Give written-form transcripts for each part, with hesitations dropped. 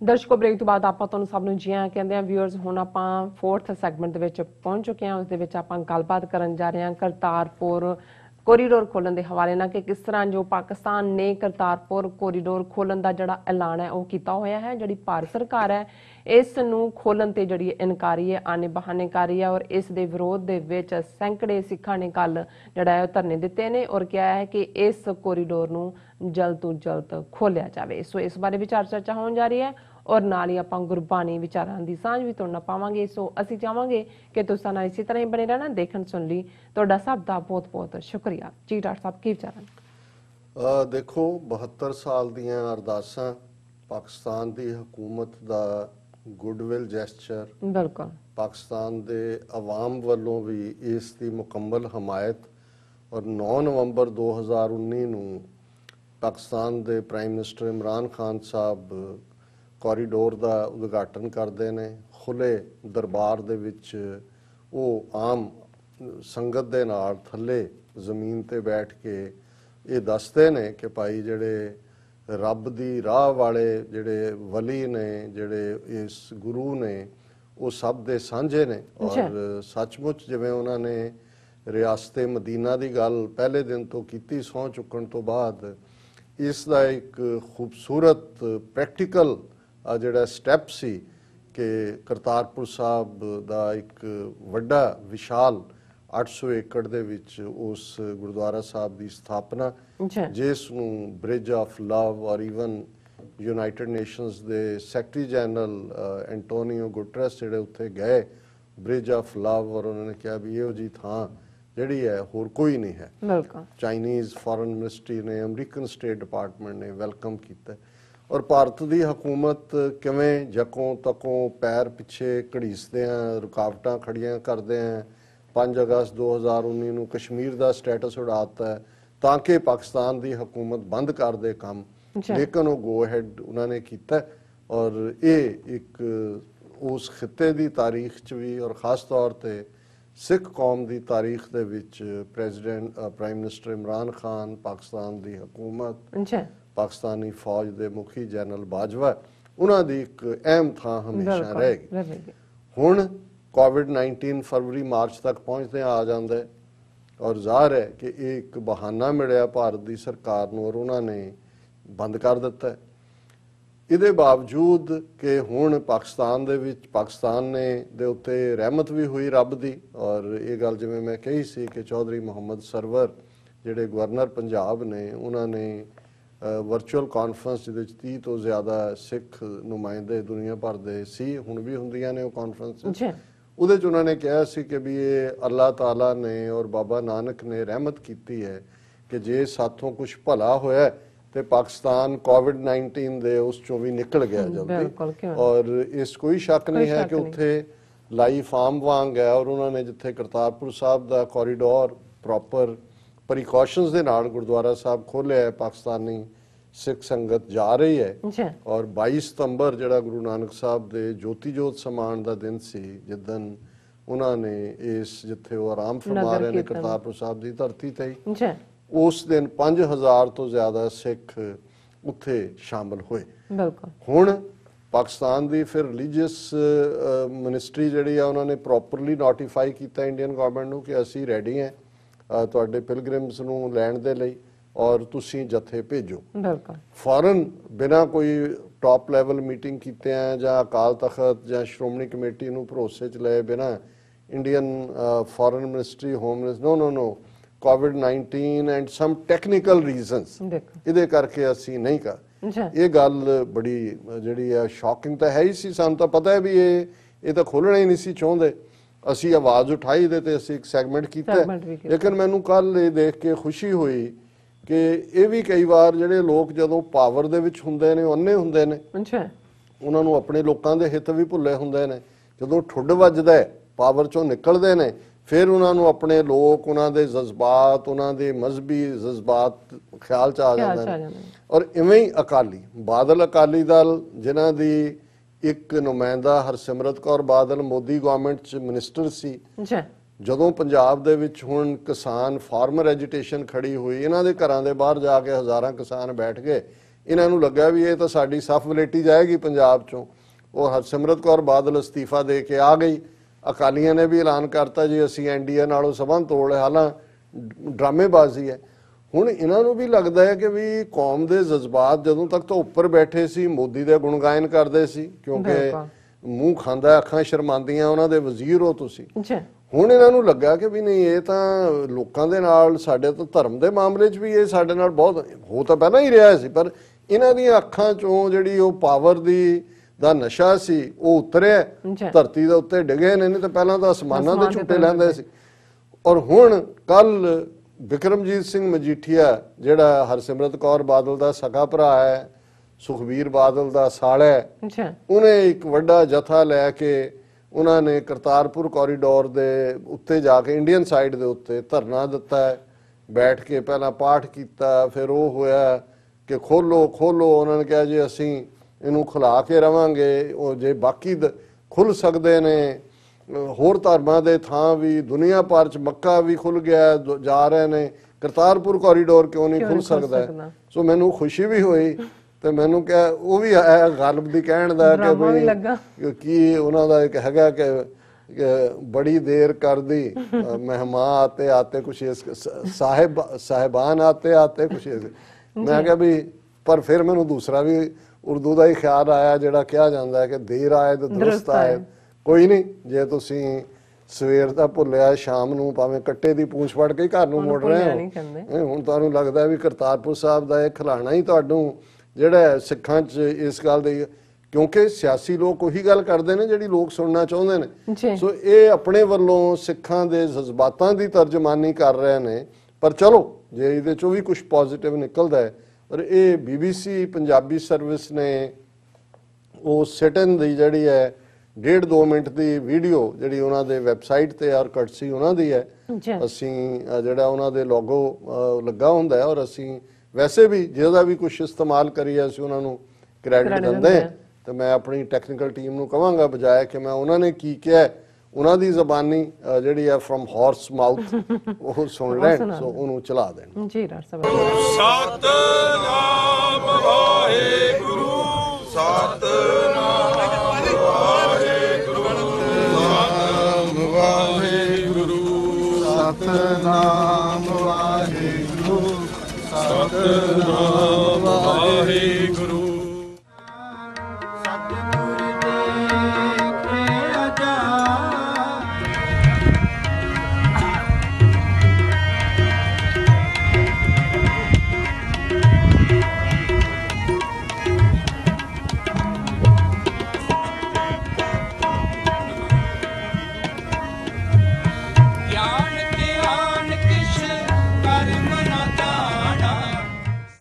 ਦਰਸ਼ਕੋ break ਤੋਂ ਬਾਅਦ ਆਪਾਂ ਤੁਹਾਨੂੰ ਸਭ ਨੂੰ ਜੀ ਆਇਆਂ ਕਹਿੰਦੇ ਆ ਵਿਊਅਰਸ। ਹੁਣ ਆਪਾਂ 4th ਸੈਗਮੈਂਟ ਦੇ ਵਿੱਚ ਪਹੁੰਚ ਚੁੱਕੇ ਹਾਂ। ਉਸ ਦੇ ਵਿੱਚ ਆਪਾਂ ਗੱਲਬਾਤ ਕਰਨ ਜਾ ਰਹੇ ਹਾਂ ਕਰਤਾਰਪੁਰ ਕੋਰੀਡੋਰ खोलन के हवाले ना कि किस तरह जो पाकिस्तान ने करतारपुर कोरीडोर खोलन का जिहड़ा ऐलान है वो किया होया है। जिहड़ी भारत सरकार है इस नूं खोलन ते जिहड़ी इनकारी है आने बहाने कर रही है और इस दे विरोध दे विच सैकड़े सिखां ने कल जिहड़ा है धरने दिते ने और कहा है कि इस कोरीडोर नूं जल्द तो जल्द खोलिया जाए। सो इस बारे विचार चर्चा होने जा रही है और नाल ही आपां गुरबाणी विचारां दी सांझ भी तुहाडे नाल पावांगे। सो असीं चाहांगे कि तुसीं साडे नाल इसी तरह ही बने रहना। देखण सुन लई तुहाडा सब दा बहुत बहुत शुक्रिया जी। डॉक्टर साहब की विचार देखो 72 साल दीयां अरदासां पाकिस्तान दी हुकूमत दा गुडविल जैस्चर बिल्कुल पाकिस्तान दे अवाम वालों भी इस दी मुकम्मल हमायत और 9 नवंबर 2019 नूं पाकिस्तान दे प्राइम मिनिस्टर इमरान खान साहब कोरीडोर का उद्घाटन करते हैं। खुले दरबार दे विच वो आम संगत दे नाल थले जमीन ते बैठ के ये दसते ने कि भाई जिहड़े रब दी राह वाले जिहड़े वली ने जिहड़े इस गुरु ने वो सब दे सांझे ने। और सचमुच जिवें उन्होंने रियासत मदीना की गल पहले दिन तो की सौं चुकन तो बाद इसका एक खूबसूरत प्रैक्टिकल जिहड़ा स्टैप सी कि करतारपुर साहब दा एक वड्डा विशाल 800 एकड़ दे विच उस गुरुद्वारा साहब की स्थापना जिस नूं ब्रिज ऑफ लव और ईवन यूनाइटेड नेशनस दे सैकटरी जनरल एंटोनियो गुटरेस जिहड़े उत्थे गए ब्रिज ऑफ लव और उन्होंने कहा भी इहो जी थां जिहड़ी है होर कोई नहीं है। चाइनीज़ फॉरेन मिनिस्ट्री ने अमरीकन स्टेट डिपार्टमेंट ने वेलकम किया और भारत की हुकूमत किवें जकों तकों पैर पिछे घड़ीसदे हैं रुकावटां खड़ियां करदे हैं। 5 अगस्त 2019 नूं कश्मीर का स्टेटस उड़ाता है ताकि पाकिस्तान की हुकूमत बंद कर दे काम, लेकिन वो गो हैड उन्होंने किया और ये एक उस खिते की तारीख च भी और खास तौर पर सिख कौम की तारीख दे विच president prime minister Imran Khan Pakistan की हुकूमत पाकिस्तानी फौज के मुखी जनरल बाजवा उन्हों की एक अहम थां हमेशा रहेगी। हुण कोविड-19 फरवरी मार्च तक पहुँचते आ जाता है और जाहिर है कि एक बहाना मिलिया भारत की सरकार नूं और उन्होंने बंद कर दिता है। इहदे बावजूद कि हुण पाकिस्तान दे विच पाकिस्तान ने दे उत्ते रहमत भी हुई रब दी और ये गल जिवें मैं कही सी कि चौधरी मुहम्मद सरवर जिहड़े गवर्नर पंजाब ने उन्होंने वर्चुअल कॉन्फ्रेंस जिहदे 30 तो ज़्यादा सिख नुमाइंदे दुनिया भर दे सी हुण भी हुंदियां ने वो कॉन्फ्रेंस उहदे च उन्होंने कहा सी कि भी ये अल्लाह ताला ने और बाबा नानक ने रहमत की है कि जे साथों कुछ भला होया तो पाकिस्तान कोविड-19 दे उस चों भी निकल गया जल्दी और इस कोई शक नहीं है कि उत्थे लाइफ आम वांग है। और उन्होंने जिथे करतारपुर साहब का कॉरीडोर प्रॉपर प्रिकॉशनस दे नाल गुरुद्वारा साहब खोलिया है पाकिस्तानी सिख संगत जा रही है और 22 सितंबर जिहड़ा गुरु नानक साहब दे ज्योति जोत समान का दिन सी जिदन उन्होंने इस जिथे वो आराम फरमा रहे ने करतारपुर साहब की धरती ते ही उस दिन 5000 तो ज़्यादा सिख उत्थे शामिल हुए। हुण पाकिस्तान की फिर रिलीजियस मिनिस्ट्री जिहड़ी आ उन्होंने प्रॉपरली नोटिफाई किया इंडियन गवर्नमेंट नूं कि असीं रेडी हैं तुहाडे पिलग्रिम्स नूं लैण दे लई और तुसीं जथे भेजो। फौरन बिना कोई टॉप लैवल मीटिंग कीते जां अकाल तखत जां श्रोमणी कमेटी नूं भरोसे च लए बिना Indian foreign ministry home ministry no no no कोविड-19 एंड सम टैक्नीकल रीजनस इहदे करके असीं नहीं कर ये गल बड़ी जिहड़ी है शॉकिंग तो है ही सी। सानूं तां पता है भी ये तो खोलना ही नहीं सी चाहुंदे असीं आवाज़ उठाई दे ते असीं एक सैगमेंट कीता लेकिन मैनूं कल ये देख के खुशी हुई कि ये भी कई बार जिहड़े लोग जदों पावर दे विच हुंदे ने अन्ने हुंदे ने उन्हां नूं अपने लोकां दे हित भी भुल्ले हुंदे ने। जदों ठुड्ड वजदा है पावर चों निकलदे ने फिर उन्होंने अपने लोग उन्होंने जज्बात उन्होंने मजहबी जज्बात ख्याल च आ जाते हैं। और इवें ही अकाली बादल अकाली दल जिन्हां दी एक नुमाइंदा हरसिमरत कौर बादल मोदी गवर्नमेंट च मिनिस्टर सी जदों पंजाब दे विच हुण किसान फार्मर एजिटेशन खड़ी हुई इन्हां दे घरां दे बाहर जाके हज़ारां किसान बैठ गए ਇਹਨਾਂ ਨੂੰ ਲੱਗਾ ਵੀ ਇਹ ਤਾਂ ਸਾਡੀ ਸਫ ਵਲੇਟੀ ਜਾਏਗੀ ਪੰਜਾਬ ਚੋਂ। ਉਹ ਹਰਸਿਮਰਤ ਕੌਰ ਬਾਦਲ ਅਸਤੀਫਾ ਦੇ ਕੇ ਆ ਗਈ। ਅਕਾਲੀਆਂ ਨੇ ਵੀ ਐਲਾਨ ਕਰਤਾ ਜੀ ਅਸੀਂ ਐਨਡੀਏ ਨਾਲੋਂ ਸਬੰਧ ਤੋੜ ਹਾਲਾਂ ਡਰਾਮੇਬਾਜ਼ੀ ਹੈ। ਹੁਣ ਇਹਨਾਂ ਨੂੰ ਵੀ ਲੱਗਦਾ ਹੈ ਕਿ ਵੀ ਕੌਮ ਦੇ ਜਜ਼ਬਾਤ ਜਦੋਂ ਤੱਕ ਤਾਂ ਉੱਪਰ ਬੈਠੇ ਸੀ ਮੋਦੀ ਦੇ ਗੁਣਗਾਨ ਕਰਦੇ ਸੀ, ਕਿਉਂਕਿ ਮੂੰਹ ਖਾਂਦਾ ਅੱਖਾਂ ਸ਼ਰਮਾਂਦੀਆਂ, ਉਹਨਾਂ ਦੇ ਵਜ਼ੀਰ ਹੋ ਤੁਸੀਂ। ਹੁਣ ਇਹਨਾਂ ਨੂੰ ਲੱਗਾ ਕਿ ਵੀ ਨਹੀਂ ਇਹ ਤਾਂ ਲੋਕਾਂ ਦੇ ਨਾਲ, ਸਾਡੇ ਤਾਂ ਧਰਮ ਦੇ ਮਾਮਲੇ 'ਚ ਵੀ ਇਹ ਸਾਡੇ ਨਾਲ ਬਹੁਤ ਹੋ ਤਾਂ ਪਹਿਲਾਂ ਹੀ ਰਿਹਾ ਸੀ, ਪਰ ਇਹਨਾਂ ਦੀਆਂ ਅੱਖਾਂ 'ਚੋਂ ਜਿਹੜੀ ਉਹ ਪਾਵਰ ਦਾ ਨਸ਼ਾ ਸੀ ਉਹ ਉਤਰਿਆ, ਧਰਤੀ ਦੇ ਉੱਤੇ ਡਿੱਗੇ ਨੇ, ਨਹੀਂ ਤਾਂ ਪਹਿਲਾਂ ਤਾਂ ਅਸਮਾਨਾਂ ਦੇ ਝੂਟੇ ਲੈਂਦੇ ਸੀ। ਔਰ ਹੁਣ ਕੱਲ ਬਿਕਰਮਜੀਤ ਸਿੰਘ ਮਜੀਠੀਆ ਜਿਹੜਾ ਹਰਸਿਮਰਤ ਕੌਰ ਬਾਦਲ ਦਾ ਸਗਾ ਭਰਾ ਹੈ, ਸੁਖਬੀਰ ਬਾਦਲ ਦਾ ਸਾਲਾ ਹੈ, ਉਹਨੇ ਇੱਕ ਵੱਡਾ ਜਥਾ ਲੈ ਕੇ ਉਹਨਾਂ ਨੇ ਕਰਤਾਰਪੁਰ ਕੋਰੀਡੋਰ ਦੇ ਉੱਤੇ ਜਾ ਕੇ ਇੰਡੀਅਨ ਸਾਈਡ ਦੇ ਉੱਤੇ ਧਰਨਾ ਦਿੱਤਾ ਹੈ। ਬੈਠ ਕੇ ਪਹਿਲਾਂ ਪਾਠ ਕੀਤਾ, ਫਿਰ ਉਹ ਹੋਇਆ ਕਿ ਖੋਲੋ ਖੋਲੋ। ਉਹਨਾਂ ਨੇ ਕਿਹਾ ਜੀ ਅਸੀਂ ਇਹਨੂੰ ਖੁਲਾ ਕੇ ਰਵਾਂਗੇ, ਉਹ ਜੇ ਬਾਕੀ ਖੁੱਲ ਸਕਦੇ ਨੇ ਹੋਰ ਧਰਮਾਂ ਦੇ ਥਾਂ ਵੀ ਦੁਨੀਆ ਭਰ 'ਚ ਮੱਕਾ ਵੀ ਖੁੱਲ ਗਿਆ ਜਾ ਰਹੇ ਨੇ, ਕਰਤਾਰਪੁਰ ਕੋਰੀਡੋਰ ਕਿਉਂ ਨਹੀਂ ਖੁੱਲ ਸਕਦਾ। ਸੋ ਮੈਨੂੰ ਖੁਸ਼ੀ ਵੀ ਹੋਈ ਤੇ ਮੈਨੂੰ ਕਿਹਾ ਉਹ ਵੀ ਗਾਲਬ ਦੀ ਕਹਿਣ ਦਾ ਕਿ ਕੀ ਉਹਨਾਂ ਦਾ ਇੱਕ ਹੈਗਾ ਕਿ ਬੜੀ ਦੇਰ ਕਰਦੀ ਮਹਿਮਾਨ ਆਤੇ ਆਤੇ ਕੁਛ ਸਾਹਿਬਾਨ ਆਤੇ ਆਤੇ ਕੁਛ। ਮੈਂ ਕਿਹਾ ਵੀ ਪਰ ਫਿਰ ਮੈਨੂੰ ਦੂਸਰਾ ਵੀ ਉਰਦੂ ਦਾ ਹੀ ਖਿਆਲ ਆਇਆ ਜਿਹੜਾ ਕਿਹਾ ਜਾਂਦਾ ਹੈ ਕਿ ਦੇਰ ਆਏ ਤੇ ਦਰੁਸਤ ਆਏ। ਕੋਈ ਨਹੀਂ, ਜੇ ਤੁਸੀਂ ਸਵੇਰ ਦਾ ਭੁੱਲਿਆ ਸ਼ਾਮ ਨੂੰ ਭਾਵੇਂ ਕੱਟੇ ਦੀ ਪੂੰਛ ਫੜ ਕੇ ਘਰ ਨੂੰ ਮੁੜ ਰਹੇ ਹੋ, ਹੁਣ ਤੁਹਾਨੂੰ ਲੱਗਦਾ ਵੀ ਕਰਤਾਰਪੁਰ ਸਾਹਿਬ ਦਾ ਇਹ ਖਿਲਾਣਾ ਹੀ ਤੁਹਾਨੂੰ ਜਿਹੜਾ ਸਿੱਖਾਂ 'ਚ ਇਸ ਗੱਲ ਦੇ, ਕਿਉਂਕਿ ਸਿਆਸੀ ਲੋਕ ਉਹੀ ਗੱਲ ਕਰਦੇ ਨੇ ਜਿਹੜੀ ਲੋਕ ਸੁਣਨਾ ਚਾਹੁੰਦੇ ਨੇ। ਸੋ ਇਹ ਆਪਣੇ ਵੱਲੋਂ ਸਿੱਖਾਂ ਦੇ ਜਜ਼ਬਾਤਾਂ ਦੀ ਤਰਜਮਾਨੀ ਕਰ ਰਹੇ ਨੇ। ਪਰ ਚਲੋ ਜੇ ਇਹਦੇ 'ਚੋਂ ਵੀ ਕੁਝ ਪੋਜ਼ਿਟਿਵ ਨਿਕਲਦਾ ਹੈ। ਔਰ ਇਹ BBC ਪੰਜਾਬੀ ਸਰਵਿਸ ਨੇ ਉਹ ਸਿਟਨ ਦੀ ਜਿਹੜੀ ਹੈ 1.5-2 ਮਿੰਟ ਦੀ ਵੀਡੀਓ ਜਿਹੜੀ ਉਹਨਾਂ ਦੇ ਵੈਬਸਾਈਟ ਤੇ ਔਰ ਕਰਟਸੀ ਉਹਨਾਂ ਦੀ ਹੈ, ਅਸੀਂ ਜਿਹੜਾ ਉਹਨਾਂ ਦੇ ਲੋਗੋ ਲੱਗਾ ਹੁੰਦਾ ਹੈ ਔਰ ਅਸੀਂ ਵੈਸੇ ਵੀ ਜਿਹਦਾ ਵੀ ਕੁਝ ਇਸਤੇਮਾਲ ਕਰੀਏ ਅਸੀਂ ਉਹਨਾਂ ਨੂੰ ਕ੍ਰੈਡਿਟ ਦਿੰਦੇ ਹਾਂ। ਤੇ ਮੈਂ ਆਪਣੀ ਟੈਕਨੀਕਲ ਟੀਮ ਨੂੰ ਕਹਾਂਗਾ ਬਜਾਏ ਕਿ ਮੈਂ ਉਹਨਾਂ ਨੇ ਕੀ ਕਿਹਾ ਉਹਨਾਂ ਦੀ ਜ਼ਬਾਨੀ ਜਿਹੜੀ ਹੈ ਫਰਮ ਹਾਰਸ ਮਾਊਥ ਉਹ ਸੁਣ ਲੈਣ, ਸੋ ਉਹਨੂੰ ਚਲਾ ਦੇਣ। ਜੀ ਸਤਨਾਮ ਵਾਹਿਗੁਰੂ, ਸਤਨਾਮ ਵਾਹਿਗੁਰੂ, ਸਤਨਾਮ ਵਾਹਿਗੁਰੂ, ਸਤਨਾਮ ਵਾਹਿਗੁਰੂ।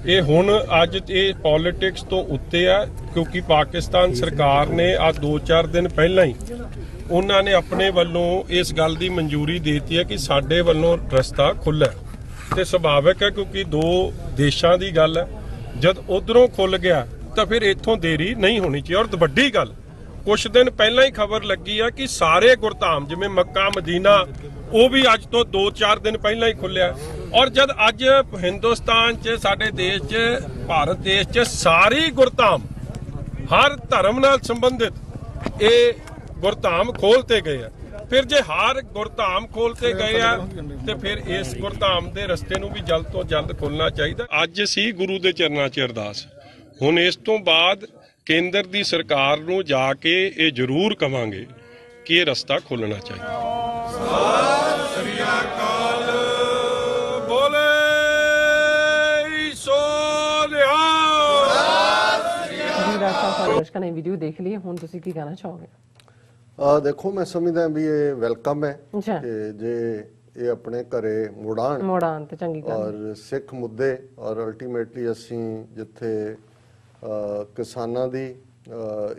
ਇਹ ਹੁਣ ਅੱਜ ਇਹ ਪੋਲਿਟਿਕਸ ਤੋਂ ਉੱਤੇ ਆ, ਕਿਉਂਕਿ ਪਾਕਿਸਤਾਨ ਸਰਕਾਰ ਨੇ ਆ 2-4 ਦਿਨ ਪਹਿਲਾਂ ਹੀ ਉਹਨਾਂ ਨੇ ਆਪਣੇ ਵੱਲੋਂ ਇਸ ਗੱਲ ਦੀ ਮਨਜ਼ੂਰੀ ਦੇ ਦਿੱਤੀ ਹੈ ਕਿ ਸਾਡੇ ਵੱਲੋਂ ਰਸਤਾ ਖੁੱਲ੍ਹਾ ਤੇ ਸੁਭਾਵਿਕ ਹੈ ਕਿਉਂਕਿ ਦੋ ਦੇਸ਼ਾਂ ਦੀ ਗੱਲ ਹੈ। ਜਦ ਉਧਰੋਂ ਖੁੱਲ ਗਿਆ ਤਾਂ ਫਿਰ ਇੱਥੋਂ ਦੇਰੀ ਨਹੀਂ ਹੋਣੀ ਚਾਹੀਦੀ। ਔਰ ਵੱਡੀ ਗੱਲ ਕੁਝ ਦਿਨ ਪਹਿਲਾਂ ਹੀ ਖਬਰ ਲੱਗੀ ਆ ਕਿ ਸਾਰੇ ਗੁਰਧਾਮ ਜਿਵੇਂ ਮੱਕਾ ਮਦੀਨਾ ਉਹ ਵੀ ਅੱਜ ਤੋਂ 2-4 ਦਿਨ ਪਹਿਲਾਂ ਹੀ ਖੁੱਲਿਆ। ਔਰ ਜਦ ਅੱਜ ਹਿੰਦੁਸਤਾਨ 'ਚ ਸਾਡੇ ਦੇਸ਼ 'ਚ ਭਾਰਤ ਦੇਸ਼ 'ਚ ਸਾਰੀ ਗੁਰਧਾਮ ਹਰ ਧਰਮ ਨਾਲ ਸੰਬੰਧਿਤ ਇਹ ਗੁਰਧਾਮ ਖੋਲਤੇ ਗਏ ਆ, ਫਿਰ ਜੇ ਹਰ ਗੁਰਧਾਮ ਖੋਲਤੇ ਗਏ ਆ ਤੇ ਫਿਰ ਇਸ ਗੁਰਧਾਮ ਦੇ ਰਸਤੇ ਨੂੰ ਵੀ ਜਲਦ ਤੋਂ ਜਲਦ ਖੋਲਣਾ ਚਾਹੀਦਾ। ਅੱਜ ਸੀ ਗੁਰੂ ਦੇ ਚਰਨਾਂ 'ਚ ਅਰਦਾਸ, ਹੁਣ ਇਸ ਤੋਂ ਬਾਅਦ ਕੇਂਦਰ ਦੀ ਸਰਕਾਰ ਨੂੰ ਜਾ ਕੇ ਇਹ ਜ਼ਰੂਰ ਕਵਾਂਗੇ ਕਿ ਇਹ ਰਸਤਾ ਖੋਲਣਾ ਚਾਹੀਦਾ। ਦਰਸ਼ਕਾਂ ਨੇ ਵੀਡੀਓ ਦੇਖ ਲਈ, ਹੁਣ ਤੁਸੀਂ ਕੀ ਕਹਿਣਾ ਚਾਹੋਗੇ? ਦੇਖੋ ਮੈਂ ਸਮਝਦਾ ਵੀ ਇਹ ਵੈਲਕਮ ਹੈ ਕਿ ਜੇ ਇਹ ਆਪਣੇ ਘਰੇ ਮੁੜਾਣ ਤੇ ਚੰਗੀ ਗੱਲ ਔਰ ਸਿੱਖ ਮੁੱਦੇ ਔਰ ਅਲਟੀਮੇਟਲੀ ਅਸੀਂ ਜਿੱਥੇ ਕਿਸਾਨਾਂ ਦੀ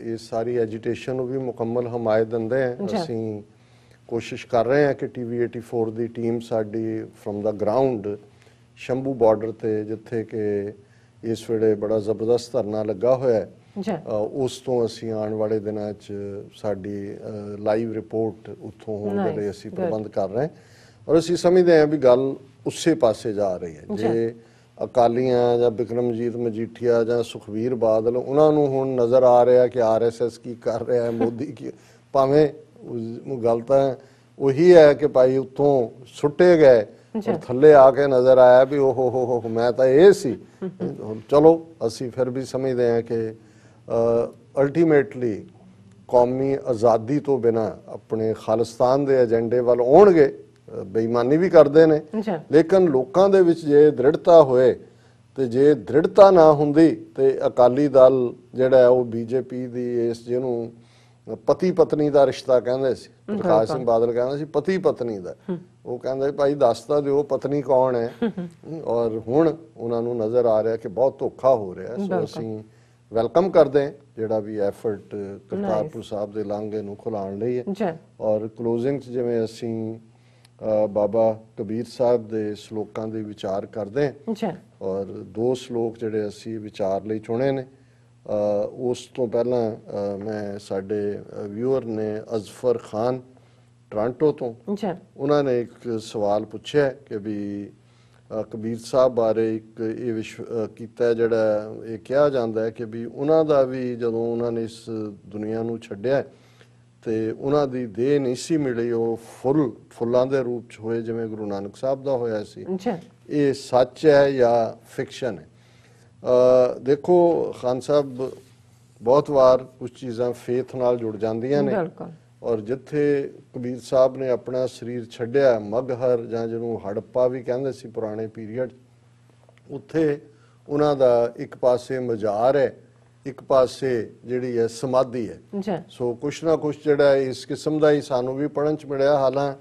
ਇਹ ਸਾਰੀ ਐਜੀਟੇਸ਼ਨ ਨੂੰ ਵੀ ਮੁਕੰਮਲ ਹਮਾਇਤ ਦਿੰਦੇ ਹਾਂ। ਅਸੀਂ ਕੋਸ਼ਿਸ਼ ਕਰ ਰਹੇ ਹਾਂ ਕਿ TV 84 ਦੀ ਟੀਮ ਸਾਡੀ ਫਰਮ ਦਾ ਗਰਾਊਂਡ ਸ਼ੰਭੂ ਬਾਰਡਰ ਤੇ ਜਿੱਥੇ ਕਿ ਇਸ ਵੇਲੇ ਬੜਾ ਜ਼ਬਰਦਸਤ ਧਰਨਾ ਲੱਗਾ ਹੋਇਆ ਹੈ, ਉਸ ਤੋਂ ਅਸੀਂ ਆਉਣ ਵਾਲੇ ਦਿਨਾਂ 'ਚ ਸਾਡੀ ਲਾਈਵ ਰਿਪੋਰਟ ਉੱਥੋਂ ਹੋਣ ਦੇ ਲਈ ਅਸੀਂ ਪ੍ਰਬੰਧ ਕਰ ਰਹੇ ਹਾਂ। ਔਰ ਅਸੀਂ ਸਮਝਦੇ ਹਾਂ ਵੀ ਗੱਲ ਉਸੇ ਪਾਸੇ ਜਾ ਰਹੀ ਹੈ। ਜੇ ਅਕਾਲੀਆਂ ਜਾਂ ਬਿਕਰਮਜੀਤ ਮਜੀਠੀਆ ਜਾਂ ਸੁਖਬੀਰ ਬਾਦਲ ਉਹਨਾਂ ਨੂੰ ਹੁਣ ਨਜ਼ਰ ਆ ਰਿਹਾ ਕਿ RSS ਕੀ ਕਰ ਰਿਹਾ ਹੈ, ਮੋਦੀ ਕੀ, ਭਾਵੇਂ ਗੱਲ ਤਾਂ ਉਹੀ ਹੈ ਕਿ ਭਾਈ ਉੱਥੋਂ ਸੁੱਟੇ ਗਏ ਔਰ ਥੱਲੇ ਆ ਕੇ ਨਜ਼ਰ ਆਇਆ ਵੀ ਉਹ ਹੋ ਮੈਂ ਤਾਂ ਇਹ ਸੀ। ਚਲੋ ਅਸੀਂ ਫਿਰ ਵੀ ਸਮਝਦੇ ਹਾਂ ਕਿ ਅਲਟੀਮੇਟਲੀ ਕੌਮੀ ਆਜ਼ਾਦੀ ਤੋਂ ਬਿਨਾਂ ਆਪਣੇ ਖਾਲਿਸਤਾਨ ਦੇ ਏਜੰਡੇ ਵੱਲ ਆਉਣਗੇ, ਬੇਈਮਾਨੀ ਵੀ ਕਰਦੇ ਨੇ, ਲੇਕਿਨ ਲੋਕਾਂ ਦੇ ਵਿੱਚ ਜੇ ਦ੍ਰਿੜਤਾ ਹੋਏ ਤੇ ਜੇ ਦ੍ਰਿੜਤਾ ਨਾ ਹੁੰਦੀ ਤੇ ਅਕਾਲੀ ਦਲ ਜਿਹੜਾ ਉਹ BJP ਦੀ ਇਸ ਜਿਹਨੂੰ ਪਤੀ ਪਤਨੀ ਦਾ ਰਿਸ਼ਤਾ ਕਹਿੰਦੇ ਸੀ, ਪ੍ਰਕਾਸ਼ ਸਿੰਘ ਬਾਦਲ ਕਹਿੰਦਾ ਸੀ ਪਤੀ ਪਤਨੀ ਦਾ, ਉਹ ਕਹਿੰਦਾ ਭਾਈ ਦੱਸ ਤਾਂ ਦਿਓ ਪਤਨੀ ਕੌਣ ਹੈ। ਔਰ ਹੁਣ ਉਹਨਾਂ ਨੂੰ ਨਜ਼ਰ ਆ ਰਿਹਾ ਕਿ ਬਹੁਤ ਧੋਖਾ ਹੋ ਰਿਹਾ। ਸੋ ਅਸੀਂ ਵੈਲਕਮ ਕਰਦੇ ਹਾਂ ਜਿਹੜਾ ਵੀ ਐਫਰਟ ਕਰਤਾਰਪੁਰ ਸਾਹਿਬ ਦੇ ਲਾਂਘੇ ਨੂੰ ਖੁਲਾਉਣ ਲਈ ਹੈ। ਔਰ ਕਲੋਜ਼ਿੰਗ 'ਚ ਜਿਵੇਂ ਅਸੀਂ ਬਾਬਾ ਕਬੀਰ ਸਾਹਿਬ ਦੇ ਸ਼ਲੋਕਾਂ ਦੇ ਵਿਚਾਰ ਕਰਦੇ ਹਾਂ, ਔਰ 2 ਸ਼ਲੋਕ ਜਿਹੜੇ ਅਸੀਂ ਵਿਚਾਰ ਲਈ ਚੁਣੇ ਨੇ। ਉਸ ਤੋਂ ਪਹਿਲਾਂ ਮੈਂ ਸਾਡੇ ਵਿਊਅਰ ਨੇ ਅਜ਼ਫਰ ਖਾਨ ਟੋਰਾਂਟੋ ਤੋਂ, ਉਹਨਾਂ ਨੇ ਇੱਕ ਸਵਾਲ ਪੁੱਛਿਆ ਕਿ ਵੀ ਕਬੀਰ ਸਾਹਿਬ ਬਾਰੇ ਇੱਕ ਇਹ ਕੀਤਾ ਜਿਹੜਾ ਇਹ ਕਿਹਾ ਜਾਂਦਾ ਹੈ ਕਿ ਵੀ ਉਹਨਾਂ ਦਾ ਵੀ ਜਦੋਂ ਉਹਨਾਂ ਨੇ ਇਸ ਦੁਨੀਆ ਨੂੰ ਛੱਡਿਆ ਤੇ ਉਹਨਾਂ ਦੀ ਦੇਹ ਨਹੀਂ ਸੀ ਮਿਲੀ, ਉਹ ਫੁੱਲਾਂ ਦੇ ਰੂਪ 'ਚ ਹੋਏ ਜਿਵੇਂ ਗੁਰੂ ਨਾਨਕ ਸਾਹਿਬ ਦਾ ਹੋਇਆ ਸੀ। ਇਹ ਸੱਚ ਹੈ ਜਾਂ ਫਿਕਸ਼ਨ ਹੈ? ਦੇਖੋ ਖਾਨ ਸਾਹਿਬ, ਬਹੁਤ ਵਾਰ ਕੁਝ ਚੀਜ਼ਾਂ ਫੇਥ ਨਾਲ ਜੁੜ ਜਾਂਦੀਆਂ ਨੇ, ਔਰ ਜਿੱਥੇ ਕਬੀਰ ਸਾਹਿਬ ਨੇ ਆਪਣਾ ਸਰੀਰ ਛੱਡਿਆ, ਮਗਹਰ ਜਾਂ ਜਿਹਨੂੰ ਹੜੱਪਾ ਵੀ ਕਹਿੰਦੇ ਸੀ ਪੁਰਾਣੇ ਪੀਰੀਅਡ, ਉੱਥੇ ਉਹਨਾਂ ਦਾ ਇੱਕ ਪਾਸੇ ਮਜ਼ਾਰ ਹੈ, ਇੱਕ ਪਾਸੇ ਜਿਹੜੀ ਹੈ ਸਮਾਧੀ ਹੈ। ਸੋ ਕੁਛ ਨਾ ਕੁਛ ਜਿਹੜਾ ਇਸ ਕਿਸਮ ਦਾ ਹੀ ਸਾਨੂੰ ਵੀ ਪੜ੍ਹਨ 'ਚ ਮਿਲਿਆ। ਹਾਲਾਂ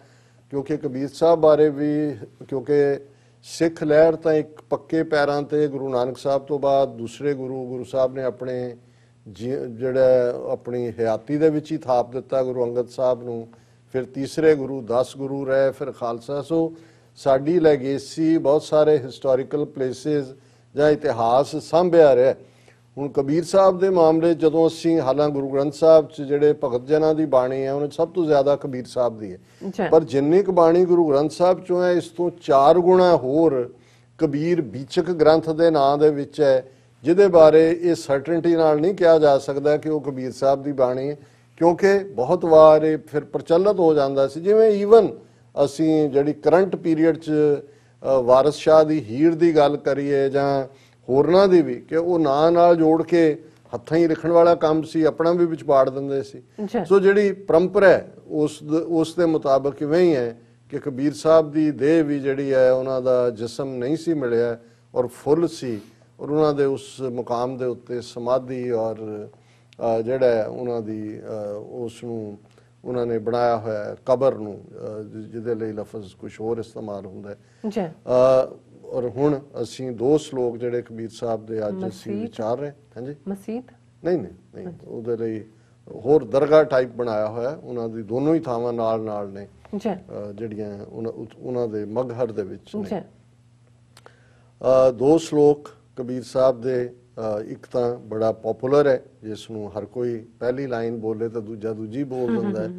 ਕਿਉਂਕਿ ਕਬੀਰ ਸਾਹਿਬ ਬਾਰੇ ਵੀ, ਕਿਉਂਕਿ ਸਿੱਖ ਲਹਿਰ ਤਾਂ ਇੱਕ ਪੱਕੇ ਪੈਰਾਂ ਤੇ ਗੁਰੂ ਨਾਨਕ ਸਾਹਿਬ ਤੋਂ ਬਾਅਦ ਦੂਸਰੇ ਗੁਰੂ ਸਾਹਿਬ ਨੇ ਆਪਣੇ ਜਿਹੜਾ ਆਪਣੀ ਹਯਾਤੀ ਦੇ ਵਿੱਚ ਹੀ ਥਾਪ ਦਿੱਤਾ ਗੁਰੂ ਅੰਗਦ ਸਾਹਿਬ ਨੂੰ, ਫਿਰ ਤੀਸਰੇ ਗੁਰੂ 10 ਗੁਰੂ ਰਹੇ, ਫਿਰ ਖਾਲਸਾ। ਸੋ ਸਾਡੀ ਲੈਗੇਸੀ ਬਹੁਤ ਸਾਰੇ ਹਿਸਟੋਰੀਕਲ ਪਲੇਸਿਸ ਜਾਂ ਇਤਿਹਾਸ ਸਾਂਭਿਆ ਰਿਹਾ। ਹੁਣ ਕਬੀਰ ਸਾਹਿਬ ਦੇ ਮਾਮਲੇ ਜਦੋਂ ਅਸੀਂ, ਹਾਲਾਂ ਗੁਰੂ ਗ੍ਰੰਥ ਸਾਹਿਬ 'ਚ ਜਿਹੜੇ ਭਗਤ ਜਨਾਂ ਦੀ ਬਾਣੀ ਹੈ ਉਹਨਾਂ ਸਭ ਤੋਂ ਜ਼ਿਆਦਾ ਕਬੀਰ ਸਾਹਿਬ ਦੀ ਹੈ, ਪਰ ਜਿੰਨੀ ਕੁ ਬਾਣੀ ਗੁਰੂ ਗ੍ਰੰਥ ਸਾਹਿਬ 'ਚੋਂ ਹੈ ਇਸ ਤੋਂ 4 ਗੁਣਾ ਹੋਰ ਕਬੀਰ ਬੀਚਕ ਗ੍ਰੰਥ ਦੇ ਨਾਂ ਦੇ ਵਿੱਚ ਹੈ, ਜਿਹਦੇ ਬਾਰੇ ਇਹ ਸਰਟਨਟੀ ਨਾਲ ਨਹੀਂ ਕਿਹਾ ਜਾ ਸਕਦਾ ਕਿ ਉਹ ਕਬੀਰ ਸਾਹਿਬ ਦੀ ਬਾਣੀ ਹੈ, ਕਿਉਂਕਿ ਬਹੁਤ ਵਾਰ ਇਹ ਫਿਰ ਪ੍ਰਚਲਿਤ ਹੋ ਜਾਂਦਾ ਸੀ। ਜਿਵੇਂ ਈਵਨ ਅਸੀਂ ਜਿਹੜੀ ਕਰੰਟ ਪੀਰੀਅਡ 'ਚ ਵਾਰਿਸ ਸ਼ਾਹ ਦੀ ਹੀਰ ਦੀ ਗੱਲ ਕਰੀਏ ਜਾਂ ਹੋਰਨਾਂ ਦੀ ਵੀ, ਕਿ ਉਹ ਨਾਂ ਨਾਲ ਜੋੜ ਕੇ ਹੱਥਾਂ ਹੀ ਲਿਖਣ ਵਾਲਾ ਕੰਮ ਸੀ, ਆਪਣਾ ਵੀ ਵਿੱਚ ਪਾੜ ਦਿੰਦੇ ਸੀ। ਸੋ ਜਿਹੜੀ ਪਰੰਪਰਾ ਹੈ ਉਸ ਦੇ ਮੁਤਾਬਕ ਇਵੇਂ ਹੀ ਹੈ ਕਿ ਕਬੀਰ ਸਾਹਿਬ ਦੀ ਦੇਹ ਵੀ ਜਿਹੜੀ ਹੈ ਉਹਨਾਂ ਦਾ ਜਿਸਮ ਨਹੀਂ ਸੀ ਮਿਲਿਆ ਔਰ ਫੁੱਲ ਸੀ, ਔਰ ਉਹਨਾਂ ਦੇ ਉਸ ਮੁਕਾਮ ਦੇ ਉੱਤੇ ਸਮਾਧੀ ਔਰ ਜਿਹੜਾ ਉਹਨਾਂ ਦੀ ਉਸ ਨੂੰ ਉਹਨਾਂ ਨੇ ਬਣਾਇਆ ਹੋਇਆ ਕਬਰ ਨੂੰ, ਜਿਹਦੇ ਲਈ ਲਫ਼ਜ਼ ਕੁਛ ਹੋਰ ਇਸਤੇਮਾਲ ਹੁੰਦਾ ਹੈ। ਔਰ ਹੁਣ ਅਸੀਂ 2 ਸ਼ਲੋਕ ਜਿਹੜੇ ਕਬੀਰ ਸਾਹਿਬ ਦੇ ਅੱਜ ਅਸੀਂ ਵਿਚਾਰ ਰਹੇ। ਹਾਂਜੀ, ਮਸੀਤ ਨਹੀਂ, ਉਹਦੇ ਲਈ ਹੋਰ ਦਰਗਾਹ ਟਾਈਪ ਬਣਾਇਆ ਹੋਇਆ, ਉਹਨਾਂ ਦੀ ਦੋਨੋਂ ਹੀ ਥਾਵਾਂ ਨਾਲ ਨੇ ਜਿਹੜੀਆਂ ਉਹਨਾਂ ਦੇ ਮਗਹਰ ਦੇ ਵਿੱਚ ਨੇ। 2 ਸ਼ਲੋਕ ਕਬੀਰ ਸਾਹਿਬ ਦੇ, ਇੱਕ ਤਾਂ ਬੜਾ ਪਪੂਲਰ ਹੈ ਜਿਸ ਨੂੰ ਹਰ ਕੋਈ ਪਹਿਲੀ ਲਾਈਨ ਬੋਲੇ ਤਾਂ ਦੂਜਾ ਦੂਜੀ ਬੋਲ ਦਿੰਦਾ ਹੈ।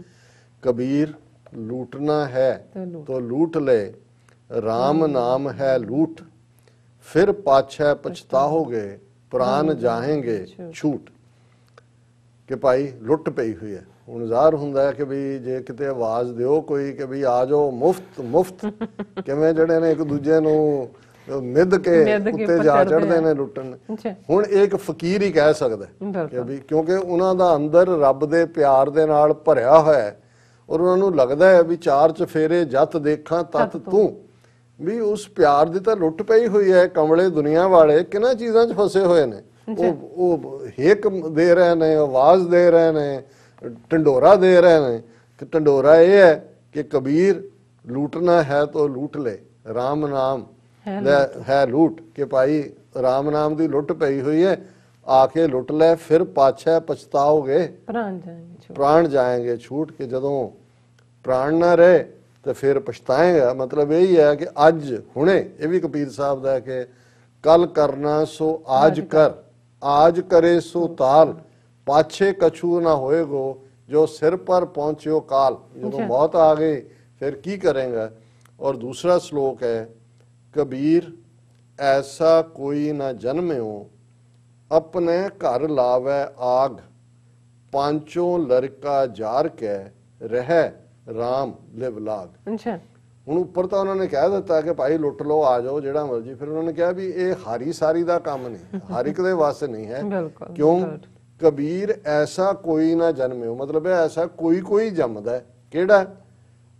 ਕਬੀਰ ਲੂਟਣਾ ਹੈ ਤੋ ਲੂਟ ਲੈ, राम नाम है लूट, फिर पाछे पछताओगे, प्राण जाएंगे छूट। कि भाई लुट पई हुई है, हुण ज़ाहिर हुंदा है कि भी जे किते आवाज़ दिओ कोई कि भी आ जाओ मुफ्त किवें जिहड़े ने एक दूजे नूं मिध के उत्ते जा चढ़दे ने लुटण। हुण एक फकीर ही कह सकदा है कि भी, क्योंकि उन्हां दा अंदर रब दे प्यार दे नाल भरिया होया है और उन्हां नूं लगदा है भी 4 चफेरे जत देखां तत तूं, भी उस प्यार की तो लुट पई हुई है। कमले दुनिया वाले किन्हां चीज़ां 'च फसे हुए ने, वो हेक दे रहे ने, आवाज़ दे रहे ने, ढंडोरा दे रहे ने। कि ढंडोरा ये है कि कबीर लूटना है तो लूट ले, राम नाम है लूट। कि भाई राम नाम की लुट पई हुई है, आके लुट ले, फिर पाछे पछताओगे, प्राण जाएंगे छूट। के जदों प्राण ना रहे तो फिर पछताएगा। मतलब यही है कि अज हुणे, ये भी कबीर साहब का है कि कल करना सो आज कर, आज करे सो ताल, पाछे कछू ना होएगो, जो सिर पर पहुंचियो काल। जो मौत आ गई फिर की करेंगे। और दूसरा श्लोक है, कबीर ऐसा कोई न जन्म्यो अपने घर लावे आग पांचों लड़का जार के रह राम लिव लाग। अच्छा ਹੁਣ ਉੱਪਰ ਤਾਂ ਉਹਨਾਂ ਨੇ ਕਹਿ ਦਿੱਤਾ ਕਿ ਭਾਈ ਲੁੱਟ ਲਓ ਆ ਜਾਓ ਜਿਹੜਾ ਮਰਜੀ, ਫਿਰ ਉਹਨਾਂ ਨੇ ਕਿਹਾ ਵੀ ਇਹ ਹਾਰੀ ਸਾਰੀ ਦਾ ਕੰਮ ਨਹੀਂ, ਹਰ ਇੱਕ ਦੇ ਵੱਸ ਨਹੀਂ ਹੈ। ਕਿਉਂ? ਕਬੀਰ ਐਸਾ ਕੋਈ ਨਾ ਜਨਮਿਓ, ਮਤਲਬ ਐਸਾ ਕੋਈ ਕੋਈ ਜੰਮਦਾ, ਕਿਹੜਾ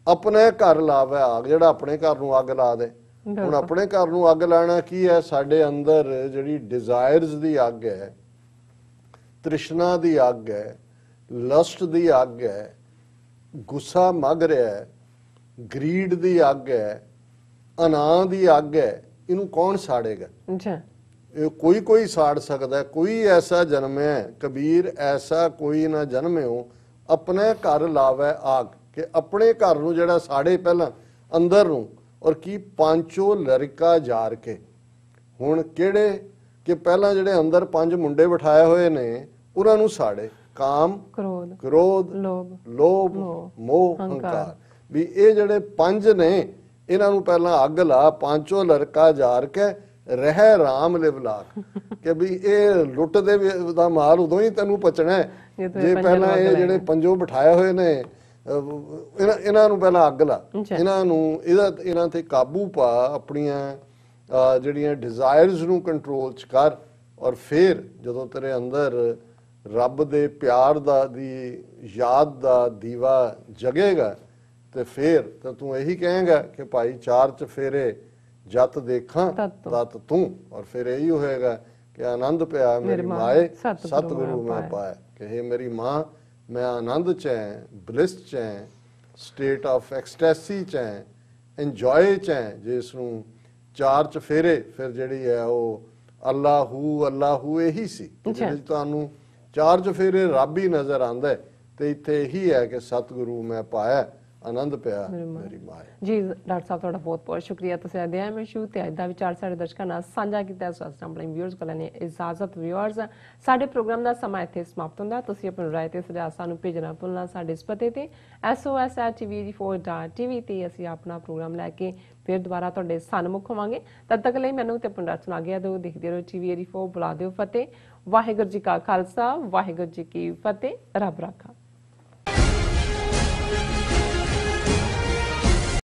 ਆਪਣੇ ਘਰ ਲਾਵੇ ਆਗ, ਜਿਹੜਾ ਆਪਣੇ ਘਰ ਨੂੰ ਅੱਗ ਲਾ ਦੇ। ਹੁਣ ਆਪਣੇ ਘਰ ਨੂੰ ਅੱਗ ਲਾਣਾ ਕੀ ਹੈ? ਸਾਡੇ ਅੰਦਰ ਜਿਹੜੀ ਡਿਜ਼ਾਇਰਸ ਦੀ ਅੱਗ ਹੈ, ਤ੍ਰਿਸ਼ਨਾ ਦੀ ਅੱਗ ਹੈ, ਲਸਟ ਦੀ ਅੱਗ ਹੈ, ਗੁੱਸਾ ਮੱਗ ਰਿਹਾ ਹੈ, ਗਰੀਡ ਦੀ ਅੱਗ ਹੈ, ਅਨਾਹ ਦੀ ਅੱਗ ਹੈ, ਇਹਨੂੰ ਕੌਣ ਸਾੜੇਗਾ? ਇਹ ਕੋਈ ਕੋਈ ਸਾੜ ਸਕਦਾ। ਕੋਈ ਐਸਾ ਜਨਮਿਆ, ਕਬੀਰ ਐਸਾ ਕੋਈ ਨਾ ਜਨਮਿਓ ਆਪਣੇ ਘਰ ਲਾਵੇ ਆਗ, ਕਿ ਆਪਣੇ ਘਰ ਨੂੰ ਜਿਹੜਾ ਸਾੜੇ ਪਹਿਲਾਂ ਅੰਦਰ ਨੂੰ, ਔਰ ਕੀ ਪਾਂਚੋ ਲੜਕਾ ਜਾਰ ਕੇ। ਹੁਣ ਕਿਹੜੇ? ਕਿ ਪਹਿਲਾਂ ਜਿਹੜੇ ਅੰਦਰ 5 ਮੁੰਡੇ ਬਿਠਾਏ ਹੋਏ ਨੇ ਉਹਨਾਂ ਨੂੰ ਸਾੜੇ, ਕਾਮ, ਕ੍ਰੋਧ, ਲੋਭ, ਮੋਹ, ਹੰਕਾਰ। ਵੀ ਇਹ ਜਿਹੜੇ 5 ਨੇ ਇਹਨਾਂ ਨੂੰ ਪਹਿਲਾਂ ਅੱਗ ਲਾ, ਪਾਂਚੋ ਲੜਕਾ ਜਾਰ ਕੇ ਰਹਿ ਰਾਮ ਲਿਵ ਲਾਗ, ਕਿ ਵੀ ਇਹ ਲੁੱਟ ਦੇ ਦਾ ਮਾਲ ਉਦੋਂ ਹੀ ਤੈਨੂੰ ਪਚਣਾ ਜੇ ਪਹਿਲਾਂ ਇਹ ਜਿਹੜੇ 5 ਬਿਠਾਏ ਹੋਏ ਨੇ ਇਹਨਾਂ ਨੂੰ ਪਹਿਲਾਂ ਅੱਗ ਲਾ, ਇਹਨਾਂ ਨੂੰ ਇਹਨਾਂ ਤੇ ਕਾਬੂ ਪਾ, ਆਪਣੀਆਂ ਜਿਹੜੀਆਂ ਡਿਜ਼ਾਇਰਸ ਨੂੰ ਕੰਟਰੋਲ ਚ ਕਰ। ਔਰ ਫਿਰ ਜਦੋਂ ਤੇਰੇ ਅੰਦਰ ਰੱਬ ਦੇ ਪਿਆਰ ਦਾ ਦੀ ਯਾਦ ਦਾ ਦੀਵਾ ਜਗੇਗਾ ਤੇ ਫਿਰ ਤਾਂ ਤੂੰ ਇਹੀ ਕਹੇਗਾ ਕਿ ਭਾਈ 4 ਚਫੇਰੇ ਜਤ ਦੇਖਾਂ ਤਤ ਤੂੰ। ਔਰ ਫਿਰ ਇਹੀ ਹੋਏਗਾ ਕਿ ਆਨੰਦ ਪਿਆ ਮੇਰੀ ਮਾਏ ਸਤਿਗੁਰੂ ਮੈਂ ਪਾਇਆ, ਕਿ हे ਮੇਰੀ ਮਾਂ ਮੈਂ ਆਨੰਦ ਚ ਹੈ, ਬਲਿਸ ਚ ਹੈ, ਸਟੇਟ ਆਫ ਐਕਸਟੈਸੀ ਚ ਹੈ, ਇੰਜੋਏ ਚ ਹੈ, ਜਿਸ ਨੂੰ 4 ਚਫੇਰੇ ਫਿਰ ਜਿਹੜੀ ਹੈ ਉਹ ਅੱਲਾਹੂ ਅੱਲਾਹੂ ਇਹੀ ਸੀ। ਜਿਹਦੇ ਚ ਤੁਹਾਨੂੰ 4 ਚਫੇਰੇ ਰੱਬ ਹੀ ਨਜ਼ਰ ਆਉਂਦਾ ਤੇ ਇੱਥੇ ਇਹੀ ਹੈ ਕਿ ਸਤਿਗੁਰੂ ਮੈਂ ਪਾਇਆ, ਆਨੰਦ ਪਿਆ ਮੇਰੀ ਮਾਂ। ਜੀ ਡਾਕਟਰ ਸਾਹਿਬ ਤੁਹਾਡਾ ਬਹੁਤ ਬਹੁਤ ਸ਼ੁਕਰੀਆ, ਤੁਸੀਂ ਅਧਿਆਇ ਮੈਂ ਸ਼ੁਰੂ ਤੇ ਅੱਜ ਦਾ ਵਿਚਾਰ ਸਾਡੇ ਦਰਸ਼ਕਾਂ ਨਾਲ ਸਾਂਝਾ ਕੀਤਾ। ਸਟੰਬਲਿੰਗ ਵਿਊਅਰਸ ਕੋਲ ਨੇ ਇਜਾਜ਼ਤ। ਵਿਊਅਰਸ ਸਾਡੇ ਪ੍ਰੋਗਰਾਮ ਦਾ ਸਮਾਂ ਇੱਥੇ ਸਮਾਪਤ ਹੁੰਦਾ। ਤੁਸੀਂ ਆਪਣੀ ਰਾਏ ਤੇ ਸੁਝਾਅ ਸਾਨੂੰ ਭੇਜਣਾ ਭੁੱਲਣਾ ਸਾਡੇ ਇਸ ਪਤੇ ਤੇ SOS@tv4.tv ਤੇ ਅਸੀਂ ਆਪਣਾ ਪ੍ਰੋਗਰਾਮ ਲੈ ਕੇ ਫਿਰ ਦੁਬਾਰਾ ਤੁਹਾਡੇ ਸਨਮੁਖ ਹੋਵਾਂਗੇ। ਤਦ ਤੱਕ ਲਈ ਮੈਨੂੰ ਤੇ ਆਪਣੀ ਰਚਨਾ ਆਗਿਆ ਦਿਓ। ਦੇਖਦੇ ਰਹੋ TV 84। ਬੁਲਾ ਦਿਓ ਫਤਿਹ। ਵਾਹਿਗੁਰੂ ਜੀ ਕਾ ਖਾਲਸਾ, ਵਾਹਿਗੁਰੂ ਜੀ ਕੀ ਫਤਿਹ। ਰੱਬ ਰਾਖਾ।